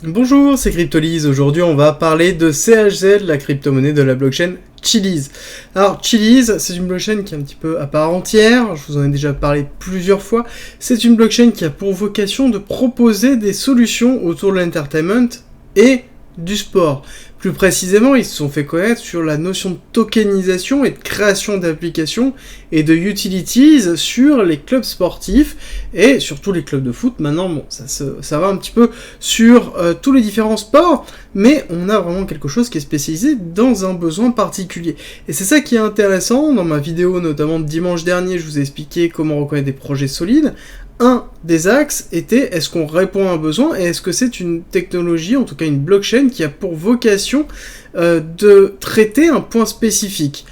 Bonjour, c'est Cryptolyse. Aujourd'hui, on va parler de CHZ, la crypto-monnaie de la blockchain Chiliz. Alors, Chiliz, c'est une blockchain qui est un petit peu à part entière. Je vous en ai déjà parlé plusieurs fois. C'est une blockchain qui a pour vocation de proposer des solutions autour de l'entertainment et du sport. Plus précisément, ils se sont fait connaître sur la notion de tokenisation et de création d'applications et de utilities sur les clubs sportifs et surtout les clubs de foot. Maintenant, bon, ça va un petit peu sur tous les différents sports, mais on a vraiment quelque chose qui est spécialisé dans un besoin particulier. Et c'est ça qui est intéressant. Dans ma vidéo, notamment de dimanche dernier, je vous ai expliqué comment reconnaître des projets solides. Un des axes était, est-ce qu'on répond à un besoin et est-ce que c'est une technologie, en tout cas une blockchain, qui a pour vocation de traiter un point spécifique.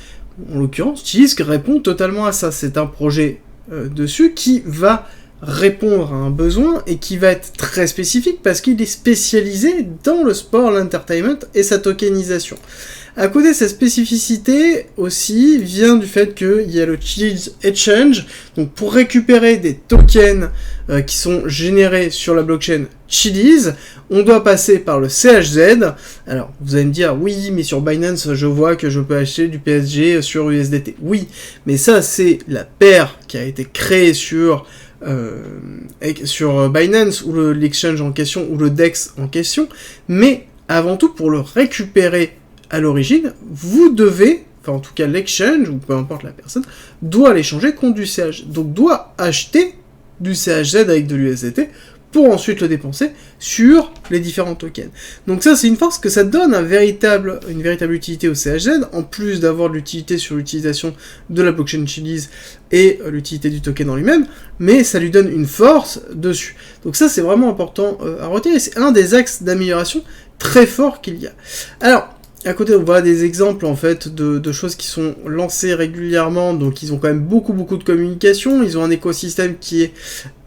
En l'occurrence, Chiliz répond totalement à ça. C'est un projet dessus qui va répondre à un besoin et qui va être très spécifique parce qu'il est spécialisé dans le sport, l'entertainment et sa tokenisation. À côté de cette spécificité aussi vient du fait qu'il y a le Chiliz Exchange, donc pour récupérer des tokens qui sont générés sur la blockchain Chiliz, on doit passer par le CHZ. Alors vous allez me dire, oui, mais sur Binance, je vois que je peux acheter du PSG sur USDT. Oui, mais ça c'est la paire qui a été créée sur Binance, ou l'exchange en question, ou le DEX en question, mais avant tout pour le récupérer à l'origine, vous devez, enfin en tout cas l'exchange, ou peu importe la personne, doit l'échanger contre du CHZ. Donc doit acheter du CHZ avec de l'USDT pour ensuite le dépenser sur les différents tokens. Donc ça c'est une force que ça donne une véritable utilité au CHZ, en plus d'avoir de l'utilité sur l'utilisation de la blockchain Chiliz et l'utilité du token en lui-même, mais ça lui donne une force dessus. Donc ça c'est vraiment important à retenir, et c'est un des axes d'amélioration très forts qu'il y a. Alors, à côté, on voit des exemples en fait de choses qui sont lancées régulièrement, donc ils ont quand même beaucoup de communication, ils ont un écosystème qui est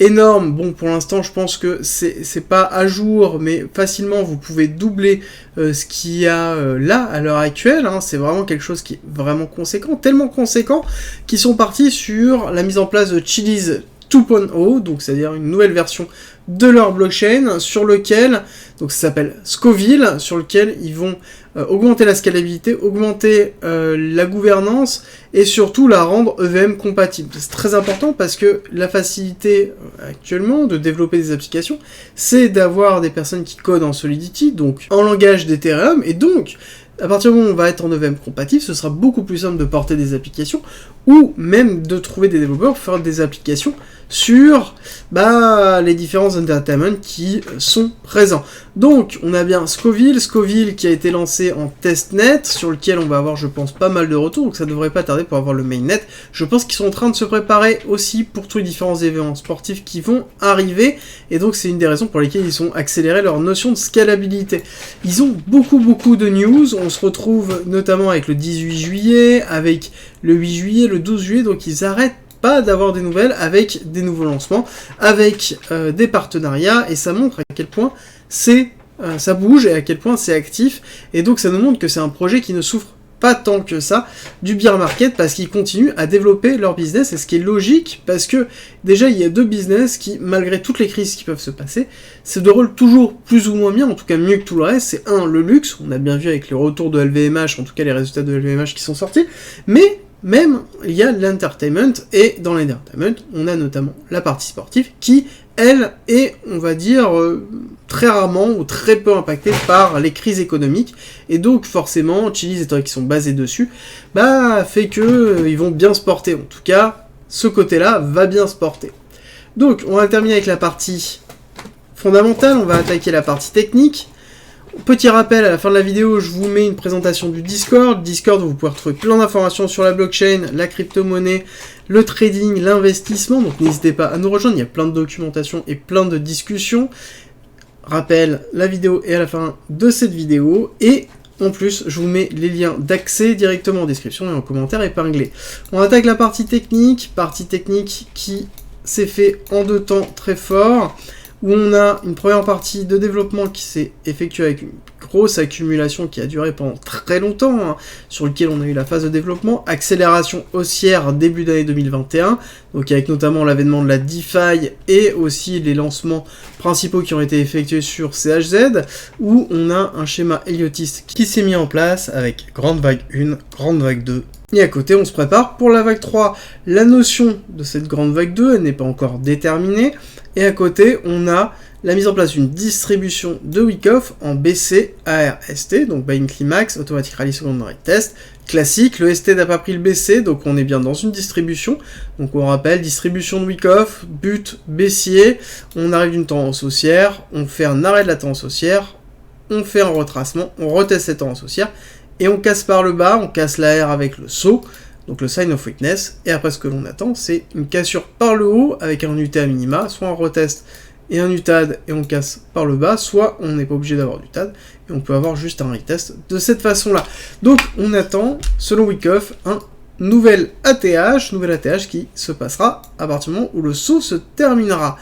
énorme. Bon, pour l'instant, je pense que c'est pas à jour, mais facilement vous pouvez doubler ce qu'il y a là à l'heure actuelle. Hein. C'est vraiment quelque chose qui est vraiment conséquent, tellement conséquent qu'ils sont partis sur la mise en place de Chiliz 2.0, donc c'est-à-dire une nouvelle version de leur blockchain sur lequel, donc ça s'appelle Scoville, sur lequel ils vont augmenter la scalabilité, augmenter la gouvernance et surtout la rendre EVM compatible. C'est très important parce que la facilité actuellement de développer des applications, c'est d'avoir des personnes qui codent en Solidity, donc en langage d'Ethereum, et donc à partir du moment où on va être en EVM compatible, ce sera beaucoup plus simple de porter des applications ou même de trouver des développeurs pour faire des applications sur les différents entertainments qui sont présents. Donc on a bien Scoville qui a été lancé en testnet, sur lequel on va avoir, je pense, pas mal de retours, donc ça devrait pas tarder pour avoir le mainnet. Je pense qu'ils sont en train de se préparer aussi pour tous les différents événements sportifs qui vont arriver, et donc c'est une des raisons pour lesquelles ils ont accéléré leur notion de scalabilité. Ils ont beaucoup de news, on se retrouve notamment avec le 18 juillet, avec le 8 juillet, le 12 juillet, donc ils arrêtent pas d'avoir des nouvelles avec des nouveaux lancements, avec des partenariats, et ça montre à quel point ça bouge et à quel point c'est actif, et donc ça nous montre que c'est un projet qui ne souffre pas tant que ça du bear market, parce qu'ils continuent à développer leur business, et ce qui est logique, parce que déjà il y a deux business qui, malgré toutes les crises qui peuvent se passer, se déroulent toujours plus ou moins bien, en tout cas mieux que tout le reste. C'est le luxe, on a bien vu avec le retour de LVMH, en tout cas les résultats de LVMH qui sont sortis, mais même, il y a l'entertainment, et dans l'entertainment, on a notamment la partie sportive qui, elle, est, on va dire, très rarement ou très peu impactée par les crises économiques, et donc forcément, Chiliz, étant qu'ils sont basés dessus, fait que ils vont bien se porter. En tout cas, ce côté-là va bien se porter. Donc, on va terminer avec la partie fondamentale, on va attaquer la partie technique. Petit rappel, à la fin de la vidéo, je vous mets une présentation du Discord. Discord, vous pouvez retrouver plein d'informations sur la blockchain, la crypto-monnaie, le trading, l'investissement. Donc n'hésitez pas à nous rejoindre, il y a plein de documentation et plein de discussions. Rappel, la vidéo est à la fin de cette vidéo. Et en plus, je vous mets les liens d'accès directement en description et en commentaire épinglé. On attaque la partie technique qui s'est fait en 2 temps très fort, où on a une première partie de développement qui s'est effectuée avec une grosse accumulation qui a duré pendant très longtemps, hein, sur lequel on a eu la phase de développement, accélération haussière début d'année 2021, donc avec notamment l'avènement de la DeFi et aussi les lancements principaux qui ont été effectués sur CHZ, où on a un schéma Elliotiste qui s'est mis en place avec grande vague 1, grande vague 2, et à côté on se prépare pour la vague 3. La notion de cette grande vague 2, elle n'est pas encore déterminée, et à côté on a la mise en place d'une distribution de Wyckoff en BC ARST, donc Buying Climax, Automatic Rally Secondary Test, classique. Le ST n'a pas pris le BC, donc on est bien dans une distribution. Donc on rappelle, distribution de Wyckoff, but baissier, on arrive d'une tendance haussière, on fait un arrêt de la tendance haussière, on fait un retracement, on reteste cette tendance haussière, et on casse par le bas, on casse la R avec le saut, donc le sign of weakness, et après ce que l'on attend, c'est une cassure par le haut avec un UT à minima, soit on reteste et un UTAD et on casse par le bas, soit on n'est pas obligé d'avoir du TAD et on peut avoir juste un retest de cette façon-là. Donc on attend, selon Wyckoff, un nouvel ATH qui se passera à partir du moment où le saut se terminera.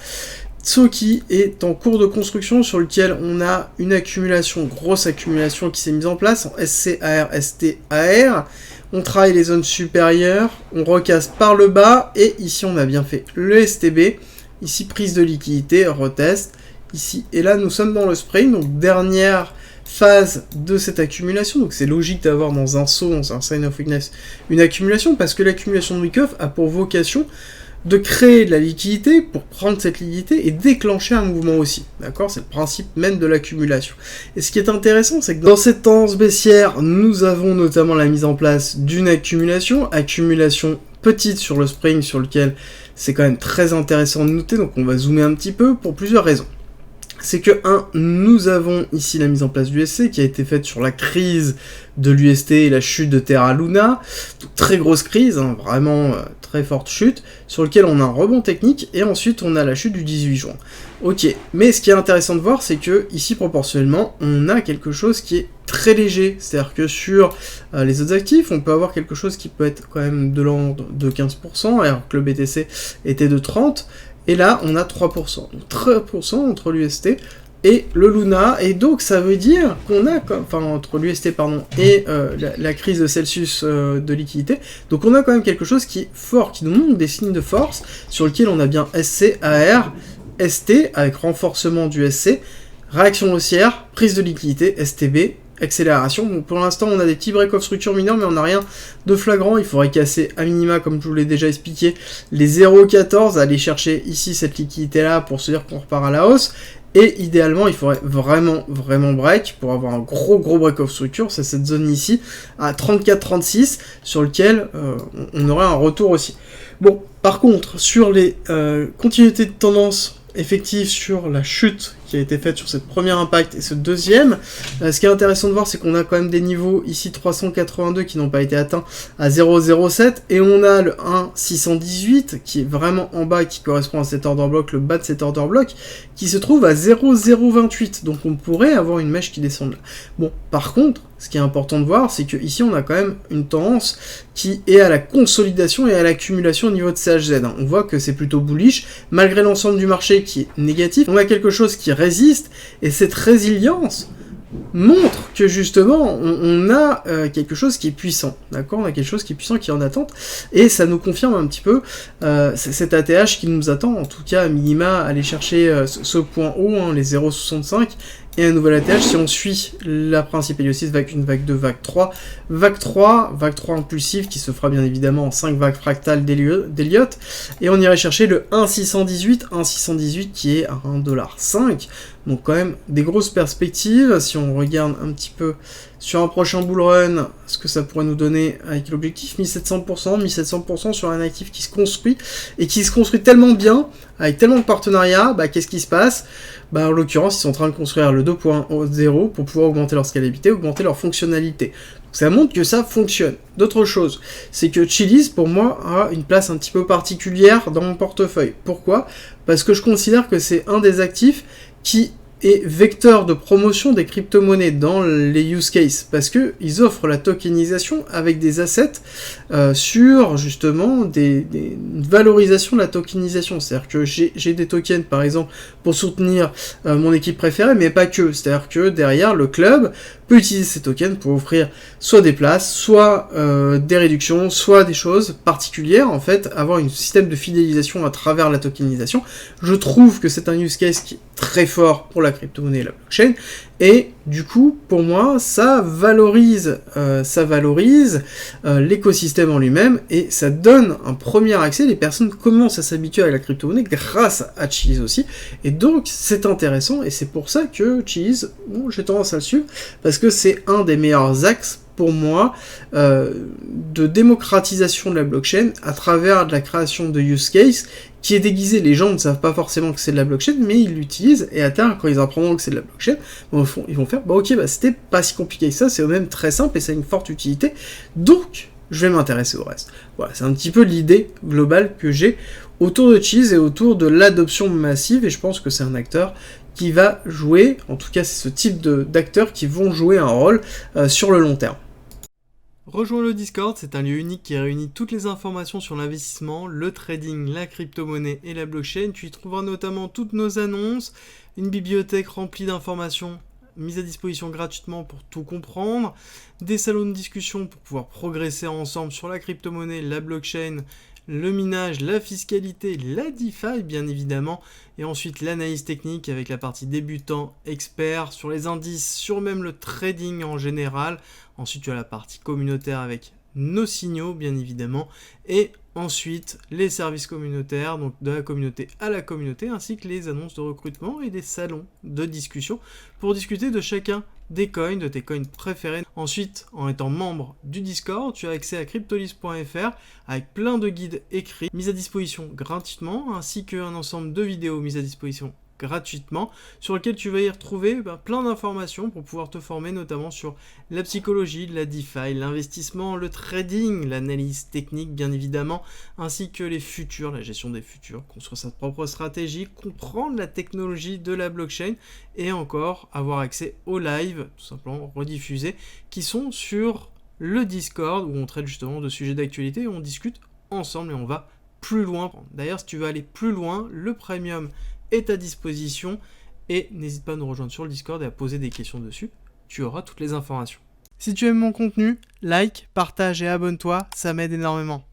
Saut qui est en cours de construction, sur lequel on a une accumulation, grosse accumulation qui s'est mise en place en SCAR, STAR. On travaille les zones supérieures, on recasse par le bas, et ici on a bien fait le STB. Ici, prise de liquidité, retest, ici, et là, nous sommes dans le spring, donc dernière phase de cette accumulation, donc c'est logique d'avoir dans un saut, dans un sign of weakness, une accumulation, parce que l'accumulation de Wyckoff a pour vocation de créer de la liquidité pour prendre cette liquidité et déclencher un mouvement aussi, d'accord? C'est le principe même de l'accumulation. Et ce qui est intéressant, c'est que dans cette tendance baissière, nous avons notamment la mise en place d'une accumulation petite sur le spring, sur lequel c'est quand même très intéressant de noter, donc on va zoomer un petit peu pour plusieurs raisons. C'est que, nous avons ici la mise en place du SC qui a été faite sur la crise de l'UST et la chute de Terra Luna, très grosse crise, hein, vraiment très forte chute, sur lequel on a un rebond technique, et ensuite on a la chute du 18 juin. Ok, mais ce qui est intéressant de voir, c'est que ici proportionnellement, on a quelque chose qui est très léger, c'est-à-dire que sur les autres actifs, on peut avoir quelque chose qui peut être quand même de l'ordre de 15%, alors que le BTC était de 30%, et là on a 3%, donc 3% entre l'UST et le Luna, et donc ça veut dire qu'on a, entre l'UST et la crise de Celsius de liquidité, donc on a quand même quelque chose qui est fort, qui nous montre des signes de force, sur lequel on a bien SC, AR, ST, avec renforcement du SC, réaction haussière, prise de liquidité, STB, accélération. Donc pour l'instant on a des petits break-off structure mineurs, mais on n'a rien de flagrant. Il faudrait casser à minima, comme je vous l'ai déjà expliqué, les 0,14, aller chercher ici cette liquidité là pour se dire qu'on repart à la hausse. Et idéalement, il faudrait vraiment break pour avoir un gros break-off structure, c'est cette zone ici, à 34-36, sur lequel on aurait un retour aussi. Bon, par contre, sur les continuités de tendance effectives sur la chute qui a été faite sur cette première impact et ce deuxième, ce qui est intéressant de voir, c'est qu'on a quand même des niveaux ici 382 qui n'ont pas été atteints à 0,07, et on a le 1,618 qui est vraiment en bas, qui correspond à cet order block, le bas de cet order block, qui se trouve à 0,028, donc on pourrait avoir une mèche qui descend là. Bon, par contre, ce qui est important de voir, c'est que ici on a quand même une tendance qui est à la consolidation et à l'accumulation au niveau de CHZ. On voit que c'est plutôt bullish, malgré l'ensemble du marché qui est négatif. On a quelque chose qui résiste, et cette résilience montre que justement on a quelque chose qui est puissant, d'accord? On a quelque chose qui est puissant, qui est en attente, et ça nous confirme un petit peu cet ATH qui nous attend, en tout cas à minima, aller chercher ce point haut, les 0,65, et un nouvel ATH si on suit la principe Helios 6, vague 1, vague 2, vague 3, vague 3 impulsive qui se fera bien évidemment en 5 vagues fractales d'Elliott, et on irait chercher le 1,618 qui est à 1,5$, donc quand même des grosses perspectives. Si on regarde un petit peu sur un prochain bull run, ce que ça pourrait nous donner avec l'objectif 1700% sur un actif qui se construit, et qui se construit tellement bien, avec tellement de partenariats, qu'est-ce qui se passe? En l'occurrence, ils sont en train de construire le 2.0 pour pouvoir augmenter leur scalabilité, augmenter leur fonctionnalité. Donc ça montre que ça fonctionne. D'autres choses, c'est que Chiliz, pour moi, a une place un petit peu particulière dans mon portefeuille. Pourquoi? Parce que je considère que c'est un des actifs qui et vecteur de promotion des crypto-monnaies dans les use cases, parce que ils offrent la tokenisation avec des assets sur justement une valorisation de la tokenisation. C'est-à-dire que j'ai des tokens par exemple pour soutenir mon équipe préférée, mais pas que. C'est-à-dire que derrière le club peut utiliser ces tokens pour offrir soit des places, soit des réductions, soit des choses particulières, en fait, avoir un système de fidélisation à travers la tokenisation. Je trouve que c'est un use case qui est très fort pour la crypto-monnaie et la blockchain, et du coup, pour moi, ça valorise l'écosystème en lui-même, et ça donne un premier accès. Les personnes commencent à s'habituer à la crypto-monnaie grâce à Cheese aussi, et donc c'est intéressant, et c'est pour ça que Cheese, bon, j'ai tendance à le suivre, parce que c'est un des meilleurs axes pour moi de démocratisation de la blockchain à travers de la création de use case qui est déguisé. Les gens ne savent pas forcément que c'est de la blockchain, mais ils l'utilisent, et à terme, quand ils apprendront que c'est de la blockchain, bon, ils vont faire, bah ok, bah c'était pas si compliqué que ça, c'est même très simple et ça a une forte utilité, donc je vais m'intéresser au reste. Voilà, c'est un petit peu l'idée globale que j'ai autour de Cheese et autour de l'adoption massive, et je pense que c'est un acteur qui va jouer, en tout cas c'est ce type d'acteurs qui vont jouer un rôle sur le long terme. Rejoins le Discord, c'est un lieu unique qui réunit toutes les informations sur l'investissement, le trading, la crypto-monnaie et la blockchain. Tu y trouveras notamment toutes nos annonces, une bibliothèque remplie d'informations mises à disposition gratuitement pour tout comprendre, des salons de discussion pour pouvoir progresser ensemble sur la crypto-monnaie, la blockchain, le minage, la fiscalité, la DeFi bien évidemment, et ensuite l'analyse technique avec la partie débutant, expert, sur les indices, sur même le trading en général. Ensuite tu as la partie communautaire avec nos signaux bien évidemment, et ensuite les services communautaires, donc de la communauté à la communauté, ainsi que les annonces de recrutement et des salons de discussion pour discuter de chacun des coins, de tes coins préférés. Ensuite, en étant membre du Discord, tu as accès à cryptolis.fr avec plein de guides écrits mis à disposition gratuitement, ainsi qu'un ensemble de vidéos mises à disposition gratuitement, sur lequel tu vas y retrouver plein d'informations pour pouvoir te former notamment sur la psychologie, la DeFi, l'investissement, le trading, l'analyse technique bien évidemment, ainsi que les futurs, la gestion des futurs, construire sa propre stratégie, comprendre la technologie de la blockchain et encore avoir accès aux lives, tout simplement rediffusés, qui sont sur le Discord où on traite justement de sujets d'actualité et on discute ensemble et on va plus loin. D'ailleurs, si tu veux aller plus loin, le premium est à disposition et n'hésite pas à nous rejoindre sur le Discord et à poser des questions dessus, tu auras toutes les informations. Si tu aimes mon contenu, like, partage et abonne-toi, ça m'aide énormément.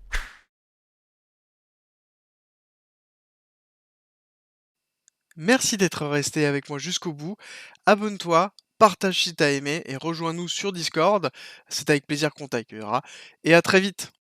Merci d'être resté avec moi jusqu'au bout, abonne-toi, partage si t'as aimé et rejoins-nous sur Discord, c'est avec plaisir qu'on t'accueillera et à très vite.